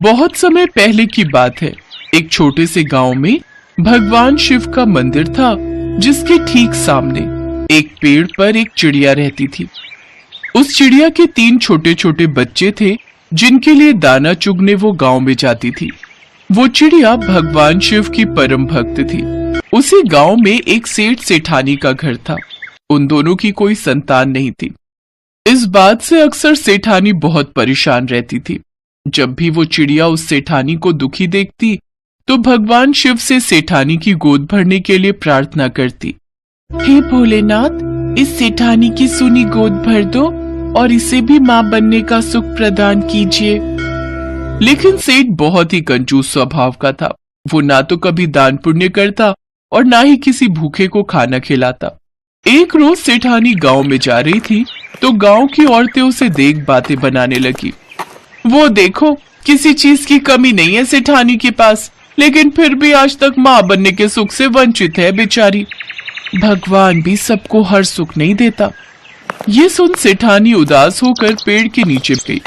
बहुत समय पहले की बात है। एक छोटे से गांव में भगवान शिव का मंदिर था, जिसके ठीक सामने एक पेड़ पर एक चिड़िया रहती थी। उस चिड़िया के 3 छोटे छोटे बच्चे थे, जिनके लिए दाना चुगने वो गांव में जाती थी। वो चिड़िया भगवान शिव की परम भक्त थी। उसी गांव में एक सेठ सेठानी का घर था। उन दोनों की कोई संतान नहीं थी। इस बात से अक्सर सेठानी बहुत परेशान रहती थी। जब भी वो चिड़िया उस सेठानी को दुखी देखती तो भगवान शिव से सेठानी की गोद भरने के लिए प्रार्थना करती। हे भोलेनाथ, इस सेठानी की सुनी गोद भर दो और इसे भी माँ बनने का सुख प्रदान कीजिए। लेकिन सेठ बहुत ही कंजूस स्वभाव का था। वो ना तो कभी दान पुण्य करता और ना ही किसी भूखे को खाना खिलाता। एक रोज सेठानी गांव में जा रही थी तो गांव की औरतें उसे देख बातें बनाने लगी। वो देखो, किसी चीज की कमी नहीं है सेठानी के पास, लेकिन फिर भी आज तक माँ बनने के सुख से वंचित है बेचारी। भगवान भी सबको हर सुख नहीं देता। ये सुन सेठानी उदास होकर पेड़ के नीचे गई।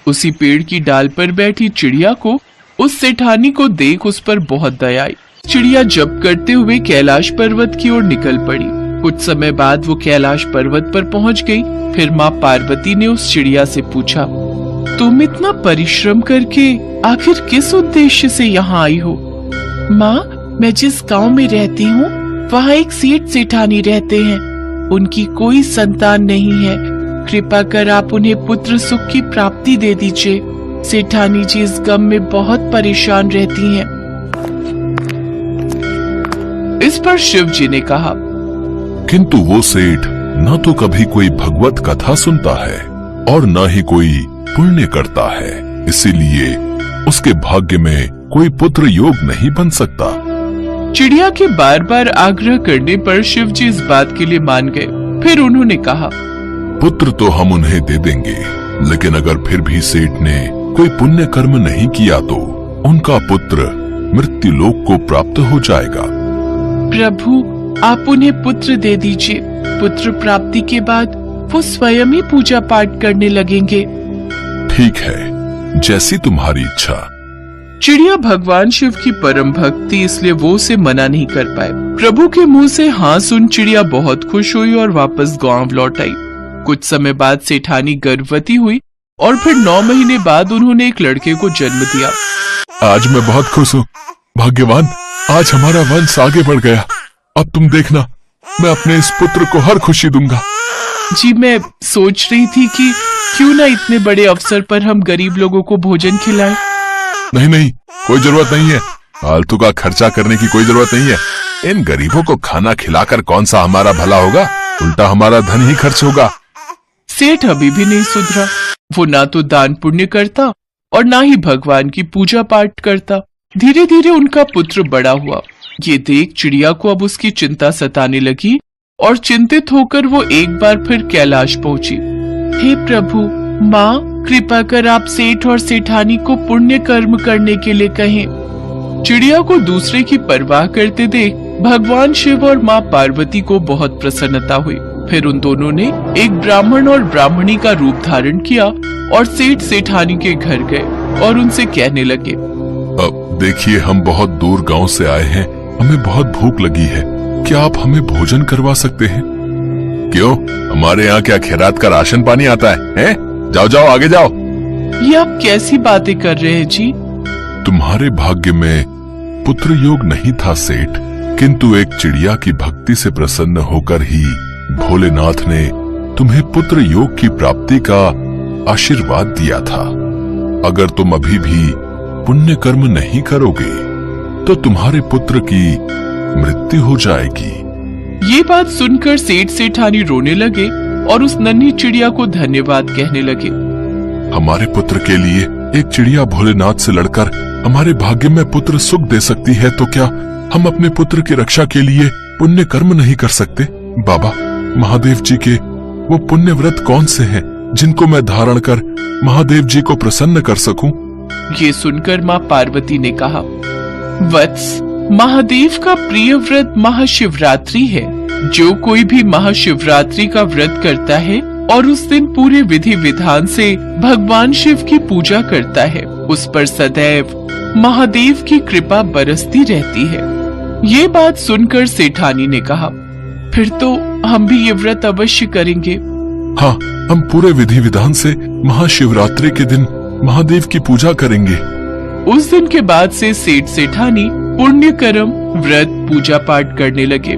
उसी पेड़ की डाल पर बैठी चिड़िया को उस सेठानी को देख उस पर बहुत दया आई। चिड़िया जप करते हुए कैलाश पर्वत की ओर निकल पड़ी। कुछ समय बाद वो कैलाश पर्वत पर पहुंच गई। फिर माँ पार्वती ने उस चिड़िया से पूछा, तुम इतना परिश्रम करके आखिर किस उद्देश्य से यहाँ आई हो? माँ, मैं जिस गांव में रहती हूँ वहाँ एक सेठ सेठानी रहते हैं। उनकी कोई संतान नहीं है। कृपा कर आप उन्हें पुत्र सुख की प्राप्ति दे दीजिए। सेठानी जी इस गम में बहुत परेशान रहती हैं। इस पर शिव जी ने कहा, किंतु वो सेठ न तो कभी कोई भगवत कथा सुनता है और न ही कोई पुण्य करता है, इसीलिए उसके भाग्य में कोई पुत्र योग नहीं बन सकता। चिड़िया के बार बार आग्रह करने पर शिव जी इस बात के लिए मान गए। फिर उन्होंने कहा, पुत्र तो हम उन्हें दे देंगे, लेकिन अगर फिर भी सेठ ने कोई पुण्य कर्म नहीं किया तो उनका पुत्र मृत्यु लोक को प्राप्त हो जाएगा। प्रभु, आप उन्हें पुत्र दे दीजिए। पुत्र प्राप्ति के बाद वो स्वयं ही पूजा पाठ करने लगेंगे। ठीक है, जैसी तुम्हारी इच्छा। चिड़िया भगवान शिव की परम भक्त थी, इसलिए वो उसे मना नहीं कर पाए। प्रभु के मुंह से हाँ सुन चिड़िया बहुत खुश हुई और वापस गांव लौट आई। कुछ समय बाद सेठानी गर्भवती हुई और फिर 9 महीने बाद उन्होंने एक लड़के को जन्म दिया। आज मैं बहुत खुश हूँ। भाग्यवान, आज हमारा वंश आगे बढ़ गया। अब तुम देखना, मैं अपने इस पुत्र को हर खुशी दूंगा। जी, मैं सोच रही थी कि क्यों ना इतने बड़े अवसर पर हम गरीब लोगों को भोजन खिलाएं। नहीं नहीं, कोई जरूरत नहीं है। फालतू का खर्चा करने की कोई जरूरत नहीं है। इन गरीबों को खाना खिलाकर कौन सा हमारा भला होगा, उल्टा हमारा धन ही खर्च होगा। सेठ अभी भी नहीं सुधरा। वो ना तो दान पुण्य करता और ना ही भगवान की पूजा पाठ करता। धीरे धीरे उनका पुत्र बड़ा हुआ। ये देख चिड़िया को अब उसकी चिंता सताने लगी और चिंतित होकर वो एक बार फिर कैलाश पहुंची। हे प्रभु, माँ, कृपा कर आप सेठ और सेठानी को पुण्य कर्म करने के लिए कहें। चिड़िया को दूसरे की परवाह करते देख भगवान शिव और माँ पार्वती को बहुत प्रसन्नता हुई। फिर उन दोनों ने एक ब्राह्मण और ब्राह्मणी का रूप धारण किया और सेठ सेठानी के घर गए और उनसे कहने लगे, अब देखिए, हम बहुत दूर गांव से आए हैं, हमें बहुत भूख लगी है। क्या आप हमें भोजन करवा सकते हैं? क्यों, हमारे यहाँ क्या खैरात का राशन पानी आता है? जाओ जाओ, आगे जाओ। ये आप कैसी बातें कर रहे हैं जी? तुम्हारे भाग्य में पुत्र योग नहीं था सेठ, किंतु एक चिड़िया की भक्ति से प्रसन्न होकर ही भोलेनाथ ने तुम्हें पुत्र योग की प्राप्ति का आशीर्वाद दिया था। अगर तुम अभी भी पुण्य कर्म नहीं करोगे तो तुम्हारे पुत्र की मृत्यु हो जाएगी। ये बात सुनकर सेठ सेठानी रोने लगे और उस नन्ही चिड़िया को धन्यवाद कहने लगे। हमारे पुत्र के लिए एक चिड़िया भोलेनाथ से लड़कर हमारे भाग्य में पुत्र सुख दे सकती है, तो क्या हम अपने पुत्र की रक्षा के लिए पुण्य कर्म नहीं कर सकते? बाबा, महादेव जी के वो पुण्य व्रत कौन से हैं जिनको मैं धारण कर महादेव जी को प्रसन्न कर सकूं? ये सुनकर माँ पार्वती ने कहा, वत्स, महादेव का प्रिय व्रत महाशिवरात्रि है। जो कोई भी महाशिवरात्रि का व्रत करता है और उस दिन पूरे विधि विधान से भगवान शिव की पूजा करता है। उस पर सदैव महादेव की कृपा बरसती रहती है। ये बात सुनकर सेठानी ने कहा, फिर तो हम भी ये व्रत अवश्य करेंगे। हाँ, हम पूरे विधि विधान से महाशिवरात्रि के दिन महादेव की पूजा करेंगे। उस दिन के बाद से सेठ सेठानी पुण्य कर्म व्रत पूजा पाठ करने लगे।